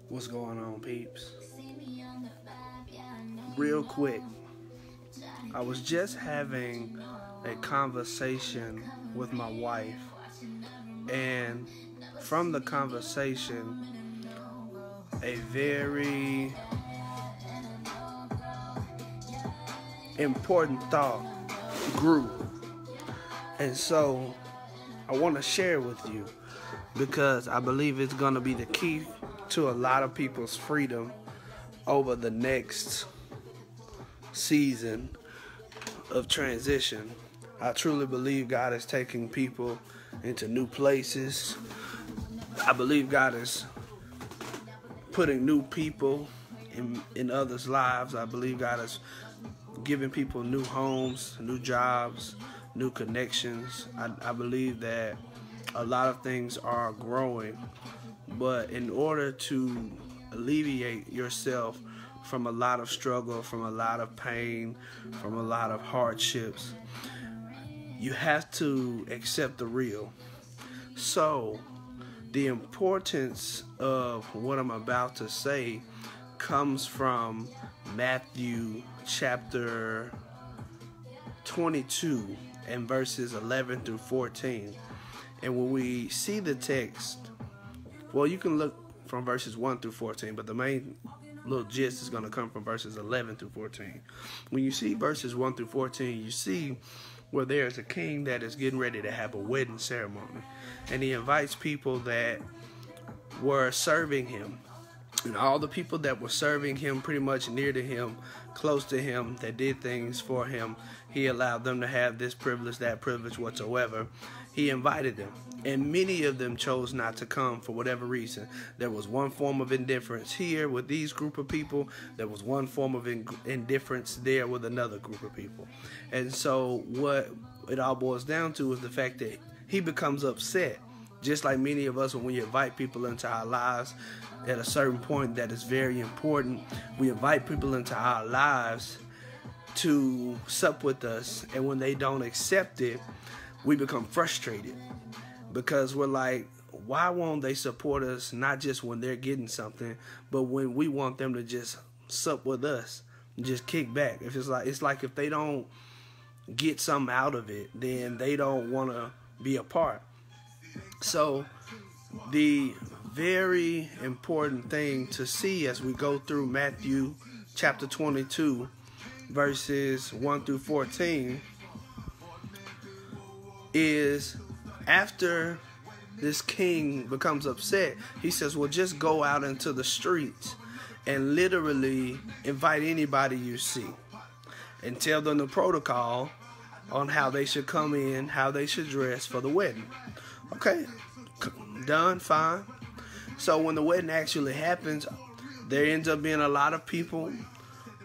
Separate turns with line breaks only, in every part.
What's going on, peeps? Real quick, I was just having a conversation with my wife, and from the conversation, a very important thought grew. And so I want to share with you because I believe it's going to be the key to a lot of people's freedom over the next season of transition. I truly believe God is taking people into new places. I believe God is putting new people in others' lives. I believe God is giving people new homes, new jobs, new connections. I believe that a lot of things are growing, but in order to alleviate yourself from a lot of struggle, from a lot of pain, from a lot of hardships, you have to accept the real. So the importance of what I'm about to say comes from Matthew chapter 22 and verses 11 through 14. And when we see the text, well, you can look from verses 1 through 14, but the main little gist is going to come from verses 11 through 14. When you see verses 1 through 14, you see where there's a king that is getting ready to have a wedding ceremony. And he invites people that were serving him. And all the people that were serving him pretty much near to him, close to him, that did things for him, he allowed them to have this privilege, that privilege whatsoever. He invited them. And many of them chose not to come for whatever reason. There was one form of indifference here with these group of people. There was one form of indifference there with another group of people. And so what it all boils down to is the fact that he becomes upset. Just like many of us, when we invite people into our lives at a certain point that is very important, we invite people into our lives to sup with us. And when they don't accept it, we become frustrated because we're like, why won't they support us, not just when they're getting something, but when we want them to just sup with us and just kick back. It's like if they don't get something out of it, then they don't want to be a part. So the very important thing to see as we go through Matthew chapter 22, verses 1 through 14, is after this king becomes upset, he says, well, just go out into the streets and literally invite anybody you see and tell them the protocol on how they should come in, how they should dress for the wedding. Okay, done, fine. So when the wedding actually happens, there ends up being a lot of people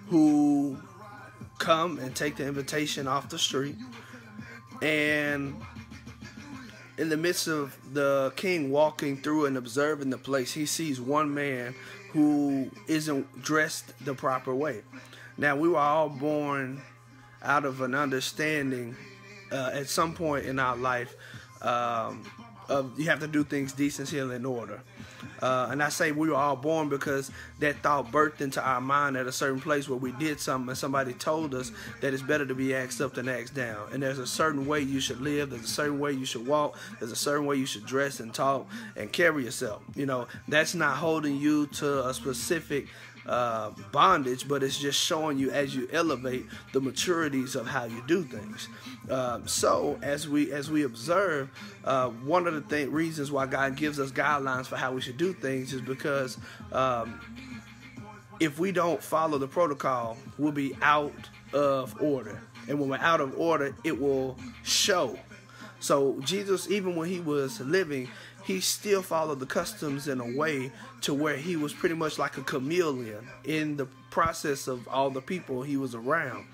who come and take the invitation off the street. And in the midst of the king walking through and observing the place, he sees one man who isn't dressed the proper way. Now, we were all born out of an understanding at some point in our life of you have to do things decency and in order. And I say we were all born because that thought birthed into our mind at a certain place where we did something and somebody told us that it's better to be asked up than asked down. And there's a certain way you should live. There's a certain way you should walk. There's a certain way you should dress and talk and carry yourself. You know, that's not holding you to a specific bondage, but it's just showing you as you elevate the maturities of how you do things. So as we observe, one of the reasons why God gives us guidelines for how we should do things is because if we don't follow the protocol, we'll be out of order. And when we're out of order, it will show. So Jesus, even when he was living, he still followed the customs in a way to where he was pretty much like a chameleon in the process of all the people he was around.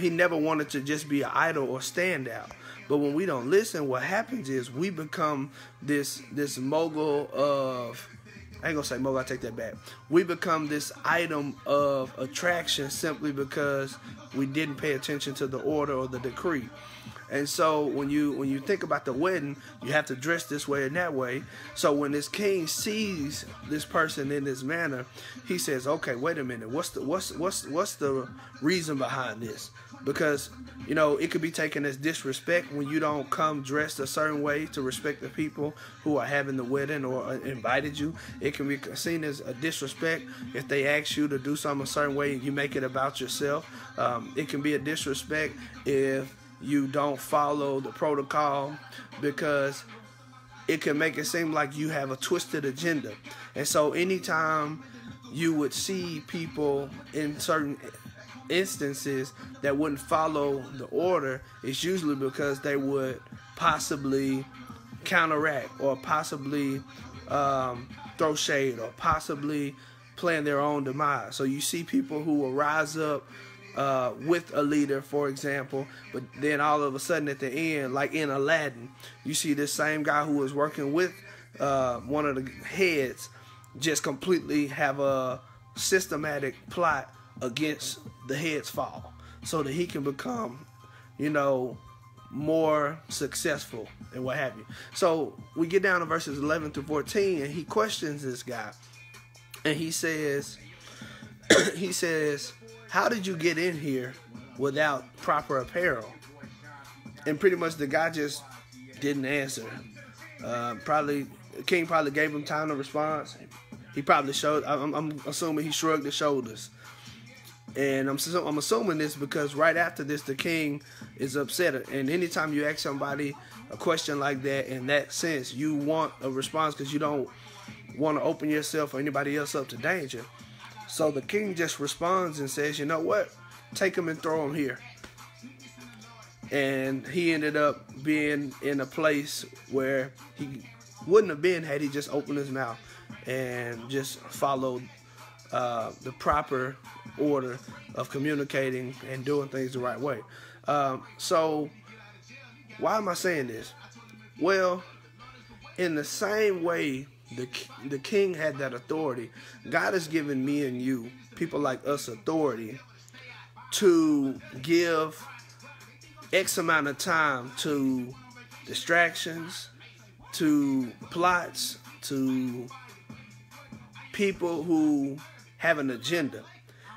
He never wanted to just be an idol or stand out. But when we don't listen, what happens is we become this mogul of, I ain't gonna say mogul, I take that back. We become this item of attraction simply because we didn't pay attention to the order or the decree. And so when you think about the wedding, you have to dress this way and that way. So when this king sees this person in this manner, he says, okay, wait a minute, what's the reason behind this? Because, you know, it could be taken as disrespect when you don't come dressed a certain way to respect the people who are having the wedding or invited you. It can be seen as a disrespect if they ask you to do something a certain way and you make it about yourself. It can be a disrespect if you don't follow the protocol, because it can make it seem like you have a twisted agenda. And so anytime you would see people in certain instances that wouldn't follow the order, it's usually because they would possibly counteract or possibly throw shade or possibly plan their own demise. So you see people who will rise up with a leader, for example, but then all of a sudden at the end, like in Aladdin, you see this same guy who was working with one of the heads just completely have a systematic plot against the head's fall so that he can become, you know, more successful and what have you. So we get down to verses 11 through 14, and he questions this guy, and he says, how did you get in here without proper apparel? And pretty much the guy just didn't answer. The king probably gave him time to respond. He probably showed, I'm assuming he shrugged his shoulders. And I'm assuming this because right after this, the king is upset. And anytime you ask somebody a question like that, in that sense, you want a response because you don't want to open yourself or anybody else up to danger. So the king just responds and says, you know what? Take him and throw him here. And he ended up being in a place where he wouldn't have been had he just opened his mouth and just followed the proper order of communicating and doing things the right way. So why am I saying this? Well, in the same way the king had that authority, God has given me and you, people like us, authority to give X amount of time to distractions, to plots, to people who have an agenda.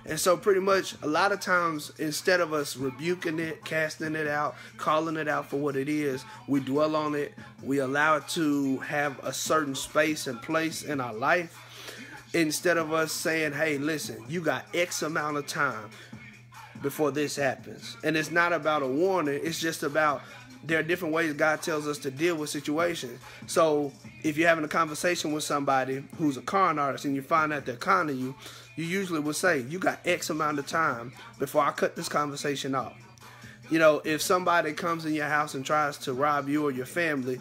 And so pretty much a lot of times, instead of us rebuking it, casting it out, calling it out for what it is, we dwell on it. We allow it to have a certain space and place in our life. Instead of us saying, hey, listen, you got X amount of time before this happens. And it's not about a warning. It's just about there are different ways God tells us to deal with situations. So if you're having a conversation with somebody who's a con artist and you find out they're conning you, you usually will say, you got X amount of time before I cut this conversation off. You know, if somebody comes in your house and tries to rob you or your family,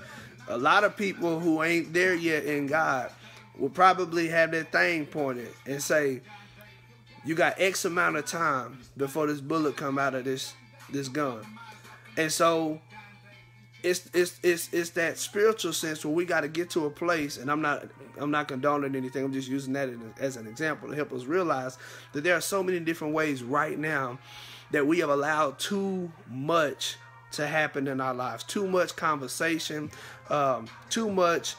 a lot of people who ain't there yet in God will probably have their thing pointed and say, you got X amount of time before this bullet come out of this gun. And so it's that spiritual sense where we got to get to a place, and I'm not condoning anything. I'm just using that as an example to help us realize that there are so many different ways right now that we have allowed too much to happen in our lives, too much conversation, too much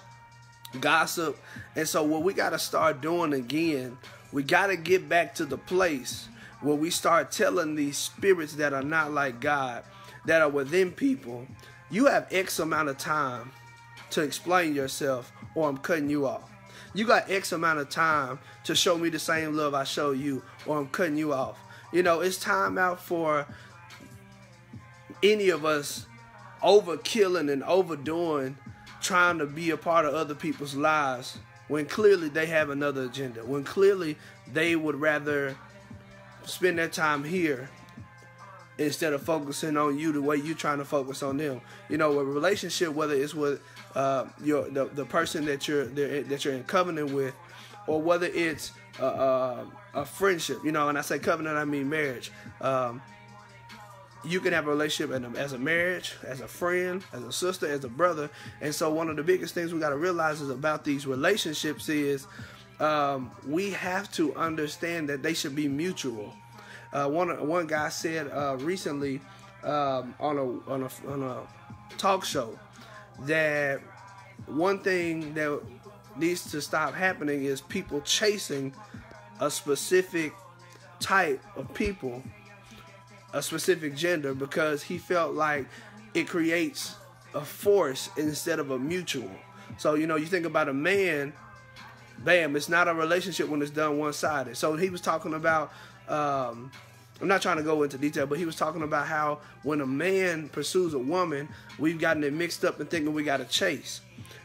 gossip. And so what we got to start doing again, we got to get back to the place where we start telling these spirits that are not like God, that are within people, you have X amount of time to explain yourself or I'm cutting you off. You got X amount of time to show me the same love I show you or I'm cutting you off. You know, it's time out for any of us overkilling and overdoing, trying to be a part of other people's lives when clearly they have another agenda, when clearly they would rather spend their time here instead of focusing on you the way you're trying to focus on them. You know, a relationship, whether it's with the person that you're in covenant with, or whether it's a friendship. You know, and I say covenant, I mean marriage. You can have a relationship as a marriage, as a friend, as a sister, as a brother. And so one of the biggest things we got to realize is about these relationships is we have to understand that they should be mutual. One guy said recently, on a talk show that one thing that needs to stop happening is people chasing a specific type of people, a specific gender, because he felt like it creates a force instead of a mutual. So, you know, you think about a man, bam, it's not a relationship when it's done one-sided. So he was talking about, I'm not trying to go into detail, but he was talking about how when a man pursues a woman, we've gotten it mixed up and thinking we got to chase.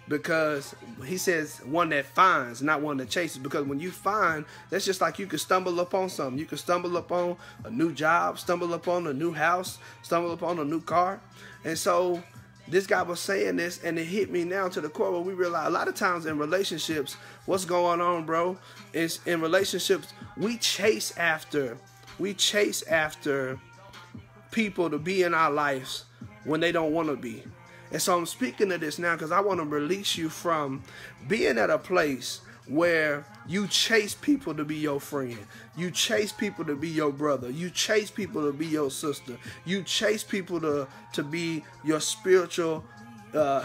Because he says one that finds, not one that chases. Because when you find, that's just like you could stumble upon something. You could stumble upon a new job, stumble upon a new house, stumble upon a new car. And so this guy was saying this, and it hit me now to the core where we realize a lot of times in relationships, what's going on, bro, is in relationships, we chase after people to be in our lives when they don't want to be. And so I'm speaking to this now because I want to release you from being at a place where you chase people to be your friend. You chase people to be your brother. You chase people to be your sister. You chase people to be your spiritual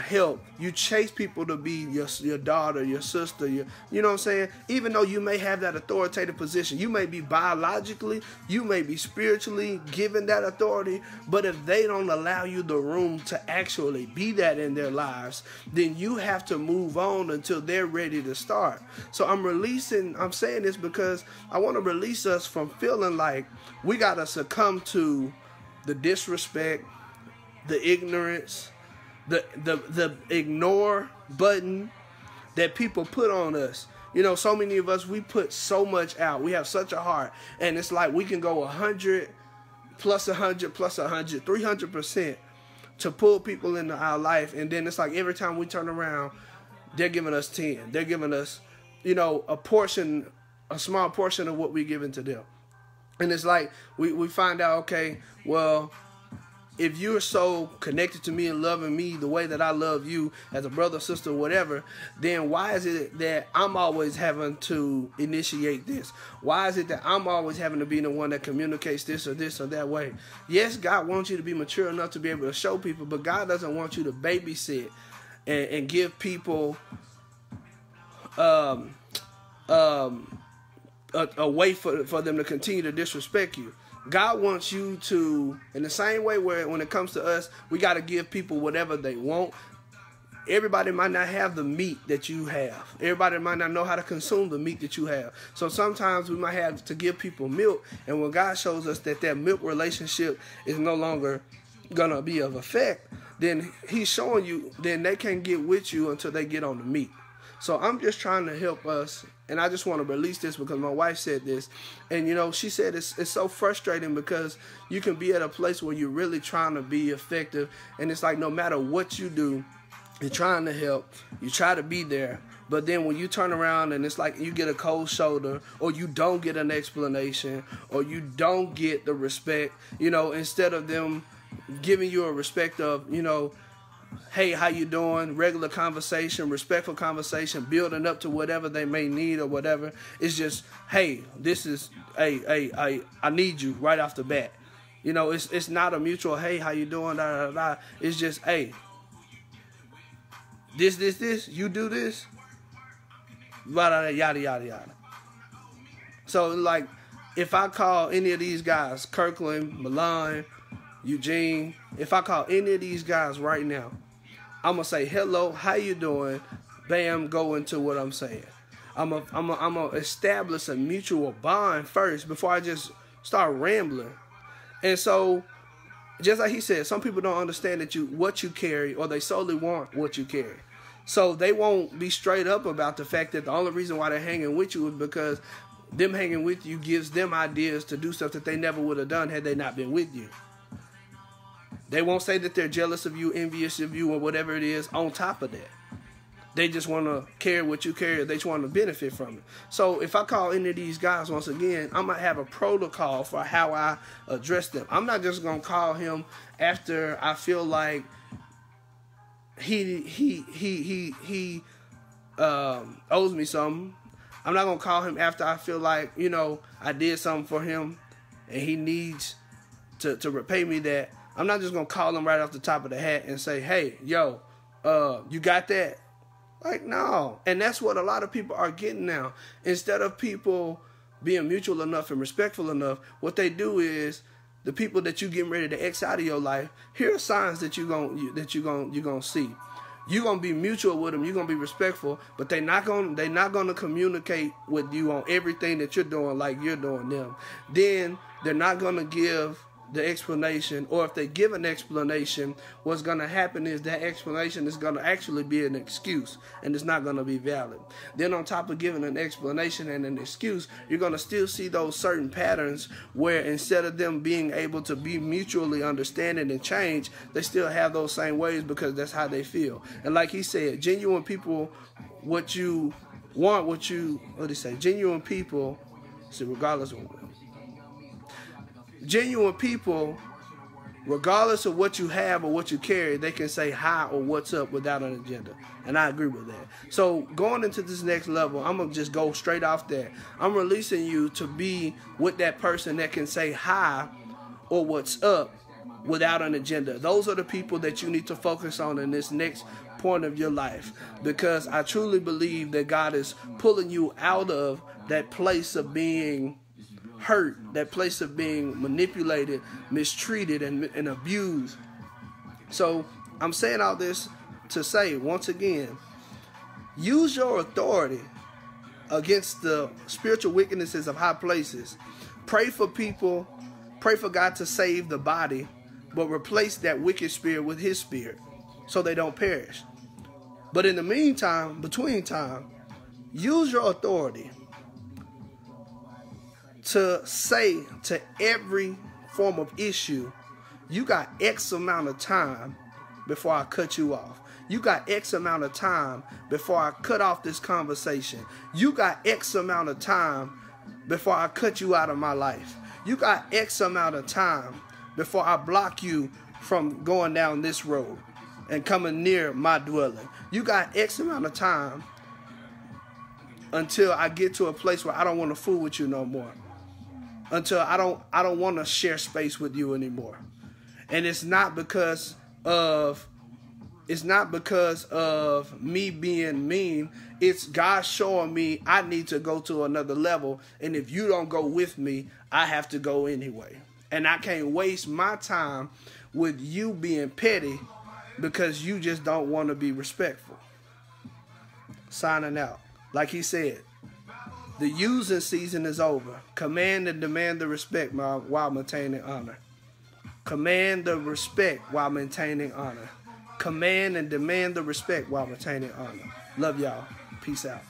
help. You chase people to be your daughter, your sister, you know what I'm saying? Even though you may have that authoritative position, you may be biologically, you may be spiritually given that authority, but if they don't allow you the room to actually be that in their lives, then you have to move on until they're ready to start. So I'm saying this because I want to release us from feeling like we got to succumb to the disrespect, the ignorance, the ignore button that people put on us. You know, so many of us, we put so much out. We have such a heart. And it's like we can go 100 plus 100 plus 100, 300% to pull people into our life. And then it's like every time we turn around, they're giving us 10. They're giving us, you know, a small portion of what we're giving to them. And it's like we find out, okay, well, if you're so connected to me and loving me the way that I love you as a brother, sister, whatever, then why is it that I'm always having to initiate this? Why is it that I'm always having to be the one that communicates this or that way? Yes, God wants you to be mature enough to be able to show people, but God doesn't want you to babysit and give people a way for them to continue to disrespect you. God wants you to, in the same way where when it comes to us, we got to give people whatever they want. Everybody might not have the meat that you have. Everybody might not know how to consume the meat that you have. So sometimes we might have to give people milk. And when God shows us that milk relationship is no longer going to be of effect, then he's showing you, then they can't get with you until they get on the meat. So I'm just trying to help us, and I just want to release this because my wife said this, and you know, she said it's so frustrating because you can be at a place where you're really trying to be effective, and it's like no matter what you do, you're trying to help, you try to be there, but then when you turn around and it's like you get a cold shoulder, or you don't get an explanation, or you don't get the respect, you know, instead of them giving you a respect of, you know, hey, how you doing? Regular conversation, respectful conversation, building up to whatever they may need or whatever. It's just, hey, this is, I need you right off the bat. You know, it's not a mutual, hey, how you doing? Da, da, da. It's just, hey, this, you do this, yada, yada, yada. So, like, if I call any of these guys, Kirkland, Milan, Eugene, if I call any of these guys right now, I'm going to say, hello, how you doing? Bam, go into what I'm saying. I'm gonna establish a mutual bond first before I just start rambling. And so, just like he said, some people don't understand that what you carry, or they solely want what you carry. So they won't be straight up about the fact that the only reason why they're hanging with you is because them hanging with you gives them ideas to do stuff that they never would have done had they not been with you. They won't say that they're jealous of you, envious of you, or whatever it is on top of that. They just want to carry what you carry. They just want to benefit from it. So if I call any of these guys, once again, I'm going to have a protocol for how I address them. I'm not just going to call him after I feel like he owes me something. I'm not going to call him after I feel like, you know, I did something for him and he needs to repay me that. I'm not just going to call them right off the top of the hat and say, hey, yo, you got that? Like, no. And that's what a lot of people are getting now. Instead of people being mutual enough and respectful enough, what they do is the people that you getting ready to X out of your life, here are signs that you're gonna see. You're gonna be mutual with them, you're gonna be respectful, but they're not gonna communicate with you on everything that you're doing like you're doing them. Then they're not gonna give the explanation, or if they give an explanation, what's going to happen is that explanation is going to actually be an excuse, and it's not going to be valid. Then on top of giving an explanation and an excuse, you're going to still see those certain patterns where instead of them being able to be mutually understanding and change, they still have those same ways because that's how they feel. And like he said, genuine people, what you want, what did he say? Genuine people, see, regardless of genuine people, regardless of what you have or what you carry, they can say hi or what's up without an agenda. And I agree with that. So going into this next level, I'm going to just go straight off there. I'm releasing you to be with that person that can say hi or what's up without an agenda. Those are the people that you need to focus on in this next point of your life, because I truly believe that God is pulling you out of that place of being hurt, that place of being manipulated, mistreated, and abused. So I'm saying all this to say, once again, use your authority against the spiritual wickednesses of high places. Pray for people, pray for God to save the body, but replace that wicked spirit with his spirit so they don't perish. But in the meantime, between time, use your authority to say to every form of issue, you got X amount of time before I cut you off. You got X amount of time before I cut off this conversation. You got X amount of time before I cut you out of my life. You got X amount of time before I block you from going down this road and coming near my dwelling. You got X amount of time until I get to a place where I don't want to fool with you no more. Until I don't want to share space with you anymore. And it's not because of me being mean. It's God showing me I need to go to another level, and if you don't go with me, I have to go anyway. And I can't waste my time with you being petty because you just don't want to be respectful. Signing out. Like he said, the using season is over. Command and demand the respect while maintaining honor. Command the respect while maintaining honor. Command and demand the respect while maintaining honor. Love y'all. Peace out.